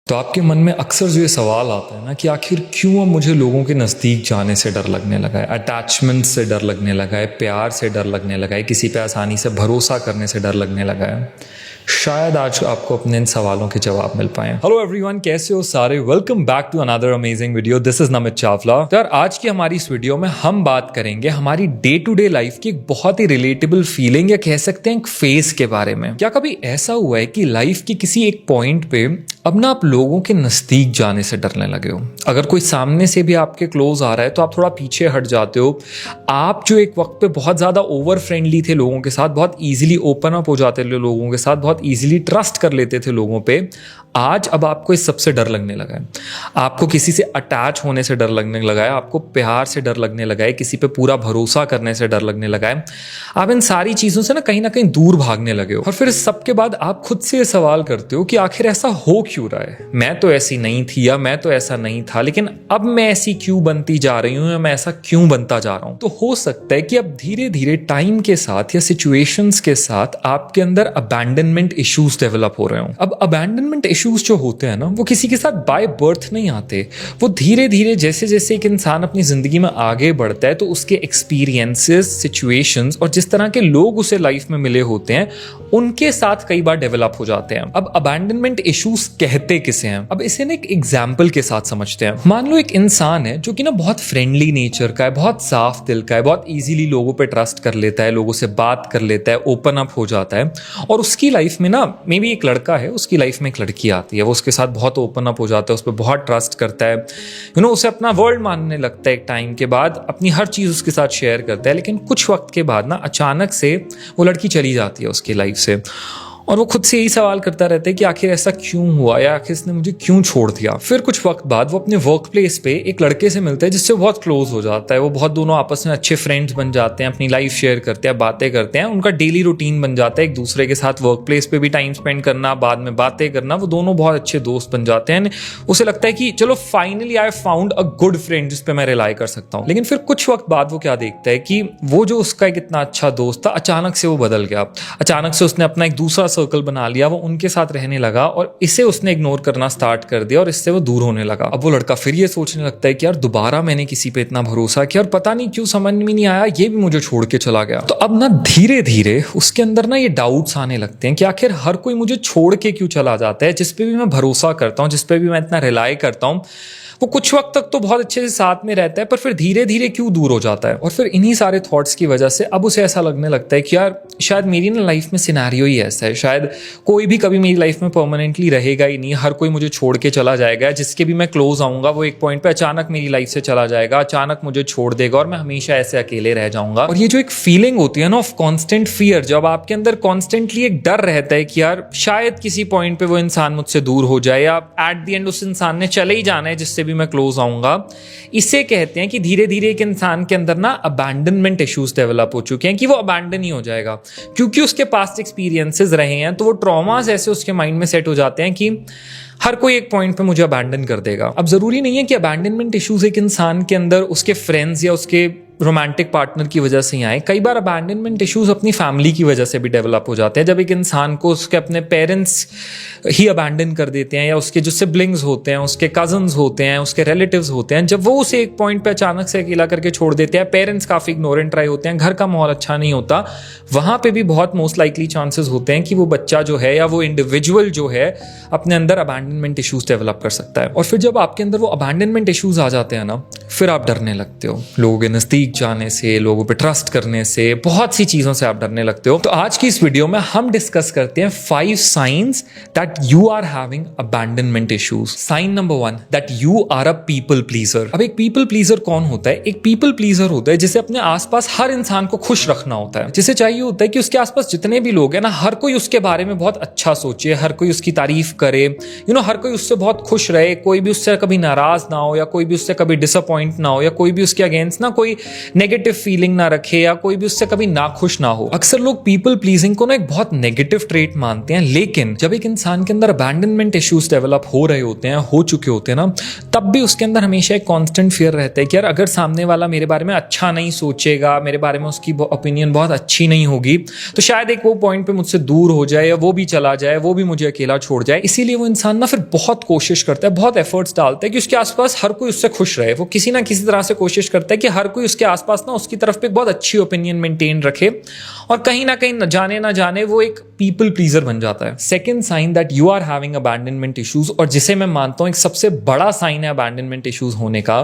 तो आपके मन में अक्सर जो ये सवाल आता है ना कि आखिर क्यों अब मुझे लोगों के नज़दीक जाने से डर लगने लगा है, अटैचमेंट से डर लगने लगा है, प्यार से डर लगने लगा है, किसी पे आसानी से भरोसा करने से डर लगने लगा है। शायद आज आपको अपने इन सवालों के जवाब मिल पाए। हेलो एवरीवन, कैसे हो सारे? Welcome back to another amazing video. This is Namit Chawla. तो यार, आज की हमारी इस वीडियो में हम बात करेंगे हमारी डे टू डे लाइफ की एक बहुत ही रिलेटेबल फीलिंग या कह सकते हैं एक फेज के बारे में। क्या कभी ऐसा हुआ है कि लाइफ की किसी एक पॉइंट पे अब ना आप लोगों के नजदीक जाने से डरने लगे हो? अगर कोई सामने से भी आपके क्लोज आ रहा है तो आप थोड़ा पीछे हट जाते हो। आप जो एक वक्त पे बहुत ज्यादा ओवर फ्रेंडली थे लोगों के साथ, बहुत इजीली ओपन अप हो जाते थे लोगों के साथ, बहुत इजीली ट्रस्ट कर लेते थे लोगों पे, आज अब आपको इस सबसे डर लगने लगा है। आपको किसी से अटैच होने से डर लगने लगा है, आपको प्यार से डर लगने लगा है, किसी पे पूरा भरोसा करने से डर लगने लगा है। आप इन सारी चीजों से ना कहीं दूर भागने लगे हो। और फिर इस सबके बाद आप खुद से ये सवाल करते हो कि आखिर ऐसा हो क्यों रहा है? मैं तो ऐसी नहीं थी या मैं तो ऐसा नहीं था, लेकिन अब मैं ऐसी क्यों बनती जा रही हूं या मैं ऐसा क्यों बनता जा रहा हूं? तो हो सकता है कि अब धीरे धीरे टाइम के साथ या सिचुएशंस के साथ आपके अंदर अबैंडनमेंट इश्यूज डेवलप हो रहे हो। अब अबैंडनमेंट इश्यूज जो होते हैं ना, वो किसी के साथ बाय बर्थ नहीं आते। वो धीरे धीरे जैसे जैसे एक इंसान अपनी जिंदगी में आगे बढ़ता है तो उसके एक्सपीरियंसेस, सिचुएशंस और जिस तरह के लोग उसे लाइफ में मिले होते हैं उनके साथ कई बार डेवलप हो जाते हैं। अब अबैंडनमेंट इश्यूज कहते किसे हैं? अब इसे ना एक एग्जाम्पल के साथ समझते हैं। मान लो एक इंसान है जो कि ना बहुत फ्रेंडली नेचर का है, बहुत साफ दिल का है, बहुत इजीली लोगों पे ट्रस्ट कर लेता है, लोगों से बात कर लेता है, ओपन अप हो जाता है। और उसकी लाइफ में ना मे बी एक लड़का है, उसकी लाइफ में एक लड़की आती है, वो उसके साथ बहुत ओपन अप हो जाता है, उस पर बहुत ट्रस्ट करता है, उसे अपना वर्ल्ड मानने लगता है। एक टाइम के बाद अपनी हर चीज उसके साथ शेयर करता है। लेकिन कुछ वक्त के बाद ना अचानक से वो लड़की चली जाती है उसकी लाइफ से, और वो खुद से यही सवाल करता रहता है कि आखिर ऐसा क्यों हुआ या आखिर इसने मुझे क्यों छोड़ दिया। फिर कुछ वक्त बाद वो अपने वर्क प्लेस पे एक लड़के से मिलता है जिससे बहुत क्लोज हो जाता है। वो बहुत दोनों आपस में अच्छे फ्रेंड्स बन जाते हैं, अपनी लाइफ शेयर करते हैं, बातें करते हैं। उनका डेली रूटीन बन जाता है एक दूसरे के साथ वर्क प्लेस पे भी टाइम स्पेंड करना, बाद में बातें करना। वो दोनों बहुत अच्छे दोस्त बन जाते हैं। उसे लगता है कि चलो finally I found a good friend जिस पे मैं रिलाई कर सकता हूँ। लेकिन फिर कुछ वक्त बाद वो क्या देखता है कि वो जो उसका एक इतना अच्छा दोस्त था, अचानक से वो बदल गया। अचानक से उसने अपना एक दूसरा सर्कल बना लिया, उनके साथ रहने लगा और इसे उसने इग्नोर करना स्टार्ट कर दिया और इससे वो दूर होने लगा। अब वो लड़का फिर ये सोचने लगता है कि यार दोबारा मैंने किसी पे इतना भरोसा किया और पता नहीं क्यों समझ में नहीं आया, ये भी मुझे छोड़ के चला गया। तो अब ना धीरे धीरे उसके अंदर ना ये डाउट्स आने लगते हैं कि आखिर हर कोई मुझे छोड़ के क्यों चला जाता है, जिस पे भी मैं भरोसा करता हूँ, जिस पे भी मैं इतना रिलाई करता हूँ। वो कुछ वक्त तक तो बहुत अच्छे से साथ में रहता है, पर फिर धीरे धीरे क्यों दूर हो जाता है। और फिर इन्हीं सारे थॉट्स की वजह से अब उसे ऐसा लगने लगता है कि यार शायद मेरी ना लाइफ में सिनेरियो ही ऐसा है, शायद कोई भी कभी मेरी लाइफ में परमानेंटली रहेगा ही नहीं, हर कोई मुझे छोड़ के चला जाएगा। जिसके भी मैं क्लोज आऊंगा वो एक पॉइंट पे अचानक मेरी लाइफ से चला जाएगा, अचानक मुझे छोड़ देगा और मैं हमेशा ऐसे अकेले रह जाऊंगा। और ये जो एक फीलिंग होती है ना ऑफ कॉन्स्टेंट फियर, जब आपके अंदर कॉन्स्टेंटली एक डर रहता है कि यार शायद किसी पॉइंट पे वो इंसान मुझसे दूर हो जाए या एट द एंड उस इंसान ने चले ही जाना है जिससे भी मैं क्लोज आऊंगा, इसे कहते हैं कि धीरे धीरे एक इंसान के अंदर ना अबैंडनमेंट इश्यूज डेवलप हो चुके हैं कि वो अबैंडन ही हो जाएगा। क्योंकि उसके पास्ट एक्सपीरियंसेस रहे हैं तो वो ट्रॉमास ऐसे उसके माइंड में सेट हो जाते हैं कि हर कोई एक पॉइंट पे मुझे अबैंडन कर देगा। अब जरूरी नहीं है कि अबैंडनमेंट इश्यूज एक इंसान के अंदर उसके फ्रेंड्स या उसके रोमांटिक पार्टनर की वजह से ही आए। कई बार अबैंडनमेंट इश्यूज अपनी फैमिली की वजह से भी डेवलप हो जाते हैं। जब एक इंसान को उसके अपने पेरेंट्स ही अबैंडन कर देते हैं या उसके जो सिबलिंग्स होते हैं, उसके कजन्स होते हैं, उसके रिलेटिव्स होते हैं, जब वो उसे एक पॉइंट पे अचानक से अकेला करके छोड़ देते हैं, पेरेंट्स काफी इग्नोरेंट रहे होते हैं, घर का माहौल अच्छा नहीं होता, वहां पे भी बहुत मोस्ट लाइकली चांसेस होते हैं कि वो बच्चा जो है या वो इंडिविजुअल जो है अपने अंदर अबैंडनमेंट इश्यूज डेवलप कर सकता है। और फिर जब आपके अंदर वो अबैंडनमेंट इश्यूज आ जाते हैं ना, फिर आप डरने लगते हो लोगों के नजदीक जाने से, लोगों पे ट्रस्ट करने से, बहुत सी चीजों से आप डरने लगते हो। तो आज की इस वीडियो में हम डिस्कस करते हैं 5 signs that you are having abandonment issues. Sign number 1, that you are a people pleaser. अब एक पीपल प्लीजर कौन होता है? एक पीपल प्लीजर होता है जिसे अपने आसपास हर इंसान को खुश रखना होता है, जिसे चाहिए होता है कि उसके आसपास जितने भी लोग हैं ना, हर कोई उसके बारे में बहुत अच्छा सोचे, हर कोई उसकी तारीफ करे, हर कोई उससे बहुत खुश रहे, कोई भी उससे कभी नाराज ना हो या कोई भी उससे कभी डिसअपॉइंट ना हो या कोई भी उसके अगेंस्ट ना कोई नेगेटिव फीलिंग ना रखे या कोई भी उससे कभी नाखुश ना हो। अक्सर लोग पीपल प्लीजिंग को ना एक बहुत नेगेटिव ट्रेट मानते हैं, लेकिन जब एक इंसान के अंदर अबैंडनमेंट इश्यूज डेवलप हो रहे होते हैं, हो चुके होते हैं ना, तब भी उसके अंदर हमेशा एक कांस्टेंट फियर रहता है कि यार अगर सामने वाला मेरे बारे में अच्छा नहीं सोचेगा, मेरे बारे में उसकी ओपिनियन बहुत अच्छी नहीं होगी, तो शायद एक वो पॉइंट पे मुझसे दूर हो जाए या वो भी चला जाए, वो भी मुझे अकेला छोड़ जाए। इसीलिए वो इंसान ना फिर बहुत कोशिश करता है, बहुत एफर्ट्स डालता है कि उसके आसपास हर कोई उससे खुश रहे। वो किसी ना किसी तरह से कोशिश करता है कि हर कोई उसके आसपास ना उसकी तरफ पे बहुत अच्छी ओपिनियन मेंटेन रखे, और कहीं ना कहीं न जाने वो एक पीपल प्लीजर बन जाता है। Second sign that you are having abandonment issues, और जिसे मैं मानता हूं एक सबसे बड़ा साइन है अबैंडनमेंट इश्यूज होने का,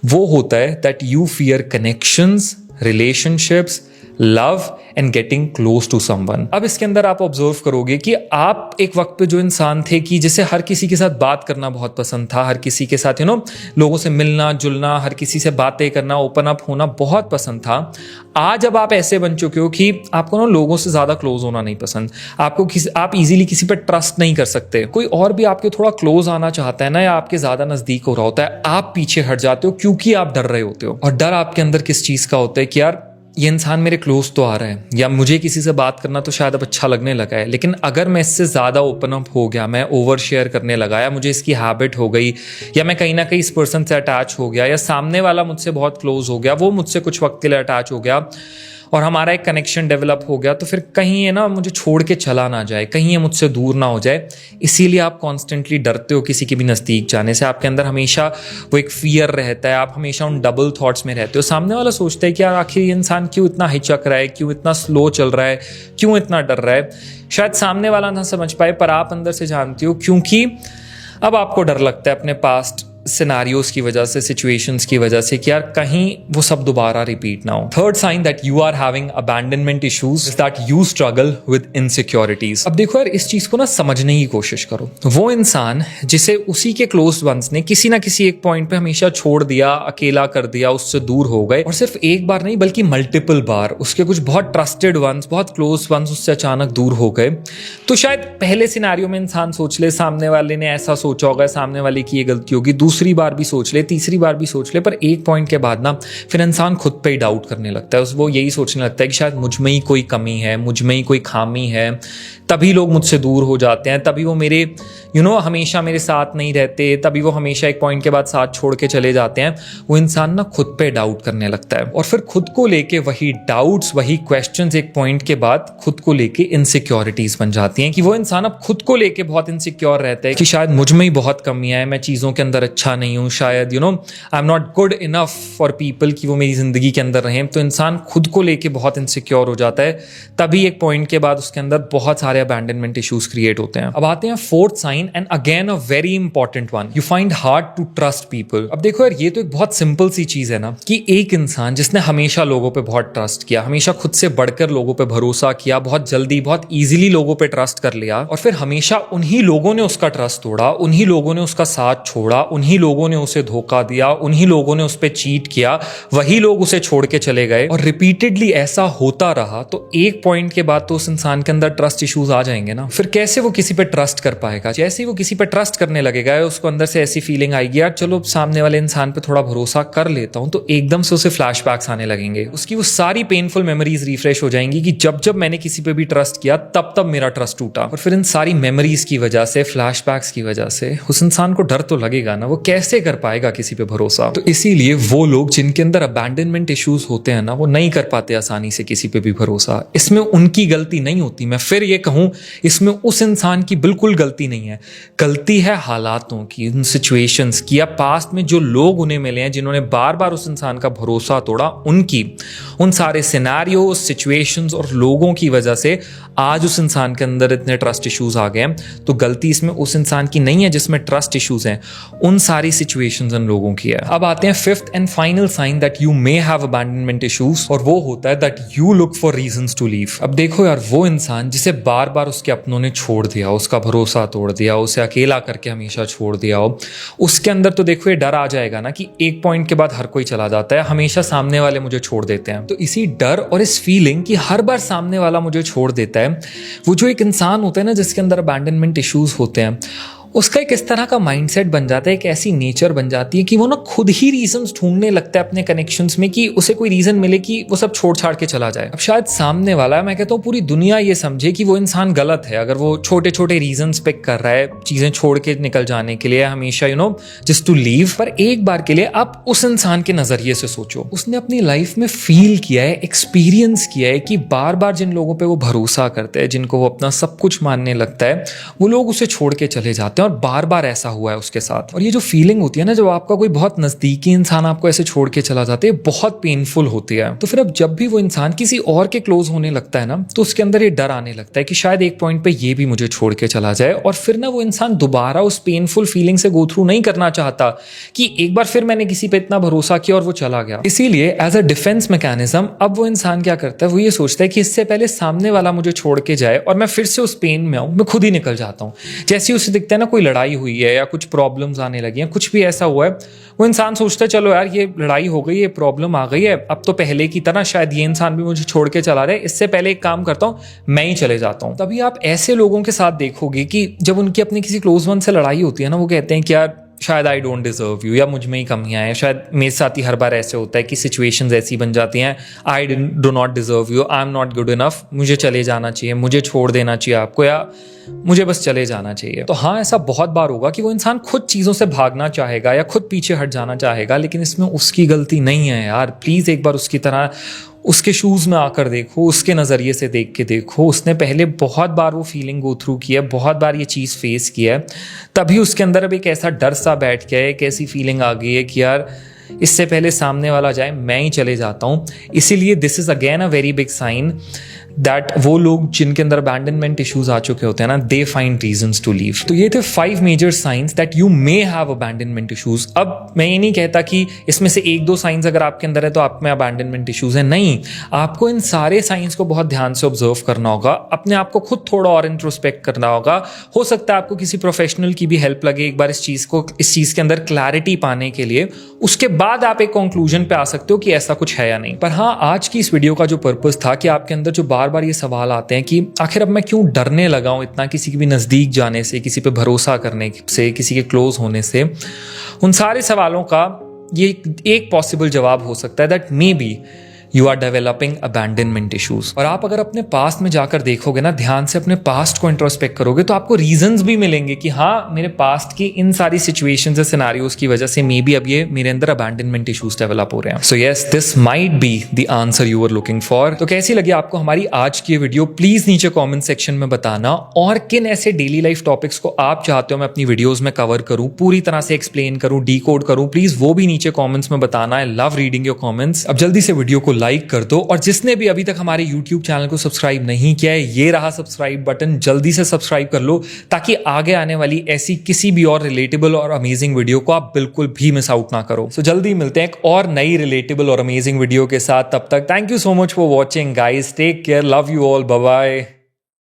वो होता है that you fear connections, relationships, love and getting close to someone. अब इसके अंदर आप ऑब्जर्व करोगे कि आप एक वक्त पे जो इंसान थे कि जिसे हर किसी के साथ बात करना बहुत पसंद था, हर किसी के साथ लोगों से मिलना जुलना, हर किसी से बातें करना, ओपन अप होना बहुत पसंद था। आज अब आप ऐसे बन चुके हो कि आपको लोगों से ज्यादा क्लोज होना नहीं पसंद, आप इजीली किसी पे ट्रस्ट नहीं कर सकते। कोई और भी आपके थोड़ा क्लोज आना चाहता है ना, या आपके ज्यादा नजदीक हो रहा होता है, आप पीछे हट जाते हो क्योंकि आप डर रहे होते हो। और डर आपके अंदर किस चीज का होता है कि यार ये इंसान मेरे क्लोज तो आ रहा है, या मुझे किसी से बात करना तो शायद अब अच्छा लगने लगा है, लेकिन अगर मैं इससे ज़्यादा ओपन अप हो गया, मैं ओवर शेयर करने लगा, या मुझे इसकी हैबिट हो गई, या मैं कहीं ना कहीं इस पर्सन से अटैच हो गया, या सामने वाला मुझसे बहुत क्लोज हो गया, वो मुझसे कुछ वक्त के लिए अटैच हो गया और हमारा एक कनेक्शन डेवलप हो गया, तो फिर कहीं ये मुझे छोड़ के चला ना जाए, कहीं ये मुझसे दूर ना हो जाए। इसीलिए आप कॉन्स्टेंटली डरते हो किसी के भी नज़दीक जाने से। आपके अंदर हमेशा वो एक फियर रहता है, आप हमेशा उन डबल थॉट्स में रहते हो। सामने वाला सोचता है कि यार आखिर ये इंसान क्यों इतना हिचक रहा है, क्यों इतना स्लो चल रहा है, क्यों इतना डर रहा है। शायद सामने वाला ना समझ पाए, पर आप अंदर से जानती हो, क्योंकि अब आपको डर लगता है अपने पास्ट सिनारियोज की वजह से, सिचुएशंस की वजह से, कि यार कहीं वो सब दोबारा रिपीट ना हो। Third sign that you are having abandonment issues is that you struggle with insecurities. अब देखो यार, इस चीज को समझने की कोशिश करो। वो इंसान जिसे उसी के क्लोज वंस ने किसी ना किसी एक पॉइंट पे हमेशा छोड़ दिया, अकेला कर दिया, उससे दूर हो गए, और सिर्फ एक बार नहीं बल्कि मल्टीपल बार उसके कुछ बहुत ट्रस्टेड वंस, बहुत क्लोज वंस उससे अचानक दूर हो गए, तो शायद पहले सिनेरियो में इंसान सोच ले सामने वाले ने ऐसा सोचा होगा, सामने वाले की ये गलती होगी, दूसरी बार भी सोच ले, तीसरी बार भी सोच ले, पर एक पॉइंट के बाद फिर इंसान खुद पे ही डाउट करने लगता है। वो यही सोचने लगता है कि शायद मुझ में ही कोई कमी है, मुझ में ही कोई खामी है, तभी लोग मुझसे दूर हो जाते हैं, तभी वो मेरे हमेशा मेरे साथ नहीं रहते, तभी वो हमेशा एक पॉइंट के बाद साथ छोड़ के चले जाते हैं। वो इंसान खुद पे डाउट करने लगता है, और फिर खुद को लेके वही डाउट्स, वही क्वेश्चंस एक पॉइंट के बाद खुद को लेके इनसिक्योरिटीज बन जाती हैं, कि वो इंसान अब खुद को लेके बहुत इनसिक्योर रहता है कि शायद मुझ में ही बहुत कमियां है, मैं चीजों के अंदर अच्छा नहीं हूं, शायद I am not good enough for people कि वो मेरी जिंदगी के अंदर रहें। तो इंसान खुद को लेके बहुत इनसिक्योर हो जाता है, तभी एक पॉइंट के बाद उसके अंदर बहुत सारे अबैंडनमेंट इश्यूज क्रिएट होते हैं। अब आते हैं fourth sign, and again a very important one, you find hard to trust people. अब देखो यार, ये तो एक बहुत सिंपल सी चीज है ना, कि एक इंसान जिसने हमेशा लोगों पे बहुत ट्रस्ट किया, हमेशा खुद से बढ़कर लोगों पे भरोसा किया, बहुत जल्दी बहुत इजीली लोगों पे ट्रस्ट कर लिया, और फिर हमेशा उन्हीं लोगों ने उसका ट्रस्ट तोड़ा, उन्हीं लोगों ने उसका साथ छोड़ा, उन्हीं लोगों ने उसे धोखा दिया, उन्हीं लोगों ने उस पर चीट किया, वही लोग उसे छोड़ के चले गए, और रिपीटेडली ऐसा होता रहा, तो एक पॉइंट के बाद तो उस इंसान के अंदर ट्रस्ट इश्यूज आ जाएंगे ना। फिर कैसे वो किसी पे ट्रस्ट कर पाएगा? जैसे ही वो किसी पे ट्रस्ट करने लगेगा, उसको अंदर से ऐसी फीलिंग आएगी, यार चलो सामने वाले इंसान पे थोड़ा भरोसा कर लेता हूं, तो एकदम से उसे फ्लैशबैक्स आने लगेंगे, उसकी वो सारी पेनफुल मेमोरीज रिफ्रेश हो जाएंगी कि जब जब मैंने किसी पे भी ट्रस्ट किया तब तब मेरा ट्रस्ट टूटा। और फिर इन सारी मेमोरीज की वजह से, फ्लैशबैक्स की वजह से उस इंसान को डर तो लगेगा ना, वो कैसे कर पाएगा किसी पे भरोसा। तो इसीलिए वो लोग जिनके अंदर अबैंडनमेंट इश्यूज होते हैं ना, वो नहीं कर पाते आसानी से किसी पे भी भरोसा। इसमें उनकी गलती नहीं होती, मैं फिर ये कहूं, इसमें उस इंसान की बिल्कुल गलती नहीं है, गलती है हालातों की, उन सिचुएशंस की, या पास्ट में जो लोग उन्हें मिले हैं जिन्होंने बार बार उस इंसान का भरोसा तोड़ा, उनकी, उन सारे सिनेरियो, सिचुएशंस और लोगों की वजह से आज उस इंसान के अंदर इतने ट्रस्ट इश्यूज आ गए हैं। तो गलती इसमें उस इंसान की नहीं है जिसमें ट्रस्ट इश्यूज हैं, उन सारी सिचुएशंस उन लोगों की है। अब आते हैं fifth and final sign that you may have abandonment issues, और वो होता है that you look for reasons to leave. अब देखो यार, वो इंसान जिसे बार बार उसके अपनों ने छोड़ दिया, उसका भरोसा तोड़ दिया, उसे अकेला करके हमेशा छोड़ दिया हो, उसके अंदर तो देखो ये डर आ जाएगा ना कि एक पॉइंट के बाद हर कोई चला जाता है, हमेशा सामने वाले मुझे छोड़ देते हैं। तो इसी डर और इस फीलिंग कि हर बार सामने वाला मुझे छोड़ देता है, वो जो एक इंसान होता है ना जिसके अंदर अबैंडनमेंट इश्यूज होते हैं, उसका एक इस तरह का माइंडसेट बन जाता है, एक ऐसी नेचर बन जाती है कि वो ना खुद ही रीजंस ढूंढने लगता है अपने कनेक्शंस में कि उसे कोई रीजन मिले कि वो सब छोड़ छाड़ के चला जाए। अब शायद सामने वाला, मैं कहता हूँ पूरी दुनिया ये समझे कि वो इंसान गलत है अगर वो छोटे छोटे रीजंस पिक कर रहा है चीजें छोड़ के निकल जाने के लिए, हमेशा जस्ट टू लीव। पर एक बार के लिए आप उस इंसान के नजरिए से सोचो, उसने अपनी लाइफ में फील किया है, एक्सपीरियंस किया है कि बार बार जिन लोगों पे वो भरोसा करते हैं, जिनको वो अपना सब कुछ मानने लगता है, वो लोग उसे छोड़ के चले जाते हैं और बार बार ऐसा हुआ है उसके साथ। और ये जो फीलिंग होती है ना, जब आपका कोई बहुत नजदीकी इंसान आपको ऐसे छोड़ के चला जाता है, बहुत पेनफुल होती है। तो फिर अब जब भी वो इंसान किसी और के क्लोज होने लगता है ना, तो उसके अंदर ये डर आने लगता है कि शायद एक पॉइंट पे ये भी मुझे छोड़ के चला जाए। और फिर ना वो इंसान दोबारा उस पेनफुल फीलिंग से गो थ्रू नहीं करना चाहता कि एक बार फिर मैंने किसी पे इतना भरोसा किया और वो चला गया। इसीलिए एज अ डिफेंस मैकेनिज्म अब वो इंसान क्या करता है, वो ये सोचता है कि इससे पहले सामने वाला मुझे छोड़ के जाए और मैं फिर से उस पेन में आऊं, मैं खुद ही निकल जाता हूं। जैसे ही उसे दिखता है ना कोई लड़ाई हुई है या कुछ प्रॉब्लम्स आने लगी हैं, कुछ भी ऐसा हुआ है, वो इंसान सोचता है चलो यार ये लड़ाई हो गई है, प्रॉब्लम आ गई है, अब तो पहले की तरह शायद ये इंसान भी मुझे छोड़ के चला रहा है, इससे पहले एक काम करता हूं मैं ही चले जाता हूं। तभी आप ऐसे लोगों के साथ देखोगे कि जब उनकी अपने किसी क्लोज वन से लड़ाई होती है ना, वो कहते हैं कि यार शायद आई डोंट डिजर्व यू, या मुझ में ही कमियां हैं, शायद मेरे साथ ही हर बार ऐसे होता है कि सिचुएशंस ऐसी बन जाती हैं, I do not deserve you, I am not good enough, मुझे चले जाना चाहिए, मुझे छोड़ देना चाहिए आपको, या मुझे बस चले जाना चाहिए। तो हाँ, ऐसा बहुत बार होगा कि वो इंसान खुद चीज़ों से भागना चाहेगा या खुद पीछे हट जाना चाहेगा, लेकिन इसमें उसकी गलती नहीं है यार। प्लीज़ एक बार उसकी तरह उसके शूज़ में आकर देखो, उसके नज़रिए से देख के देखो। उसने पहले बहुत बार वो फीलिंग गो थ्रू किया है, बहुत बार ये चीज़ फेस किया है, तभी उसके अंदर अब एक ऐसा डर सा बैठ गया है, एक ऐसी फीलिंग आ गई है कि यार इससे पहले सामने वाला जाए मैं ही चले जाता हूँ। इसीलिए this is again a very big sign that वो लोग जिनके अंदर अबैंडनमेंट इश्यूज आ चुके होते हैं ना, they find reasons to leave. तो ये थे 5 major signs that you may have abandonment issues. अब मैं ये नहीं कहता कि इसमें से 1-2 साइंस अगर आपके अंदर है तो आप में अबैंडनमेंट इश्यूज है, नहीं। आपको इन सारे साइंस को बहुत ध्यान से ऑब्जर्व करना होगा, अपने आप को खुद थोड़ा और इंट्रोस्पेक्ट करना होगा। हो सकता है आपको किसी प्रोफेशनल की भी हेल्प लगे एक बार इस चीज के अंदर क्लैरिटी पाने के लिए, उसके बाद आप एक कंक्लूजन पे आ सकते हो कि ऐसा कुछ है या नहीं। पर हाँ, आज की इस वीडियो का जो पर्पस था कि आपके अंदर जो बार बार ये सवाल आते हैं कि आखिर अब मैं क्यों डरने लगा हूं इतना किसी के भी नजदीक जाने से, किसी पे भरोसा करने से, किसी के क्लोज होने से, उन सारे सवालों का ये एक पॉसिबल जवाब हो सकता है that maybe you are developing abandonment issues. और आप अगर अपने पास्ट में जाकर देखोगे ना, ध्यान से अपने पास्ट को इंट्रोस्पेक्ट करोगे, तो आपको रीजंस भी मिलेंगे कि हाँ, मेरे पास्ट की इन सारी सिचुएशंस या सिनेरियोज की वजह से मे बी अब ये मेरे अंदर अबैंडनमेंट इश्यूज डेवलप हो रहे हैं। So yes, this might be the answer you are looking for. तो कैसी लगी आपको हमारी आज की वीडियो, प्लीज नीचे कॉमेंट सेक्शन में बताना। और किन ऐसे डेली लाइफ टॉपिक्स को आप चाहते हो मैं अपनी वीडियोज में कवर करूं, पूरी तरह से एक्सप्लेन करूं, डीकोड करूं, प्लीज वो भी नीचे कॉमेंट्स में बताना। I love reading your comments. अब जल्दी से वीडियो को लाइक कर दो, और जिसने भी अभी तक हमारे YouTube चैनल को सब्सक्राइब नहीं किया है, ये रहा सब्सक्राइब बटन, जल्दी से सब्सक्राइब कर लो ताकि आगे आने वाली ऐसी किसी भी और रिलेटेबल और अमेजिंग वीडियो को आप बिल्कुल भी मिस आउट ना करो। सो जल्दी मिलते हैं एक और नई रिलेटेबल और अमेजिंग वीडियो के साथ। तब तक thank you so much for watching guys, take care, love you all, bye bye.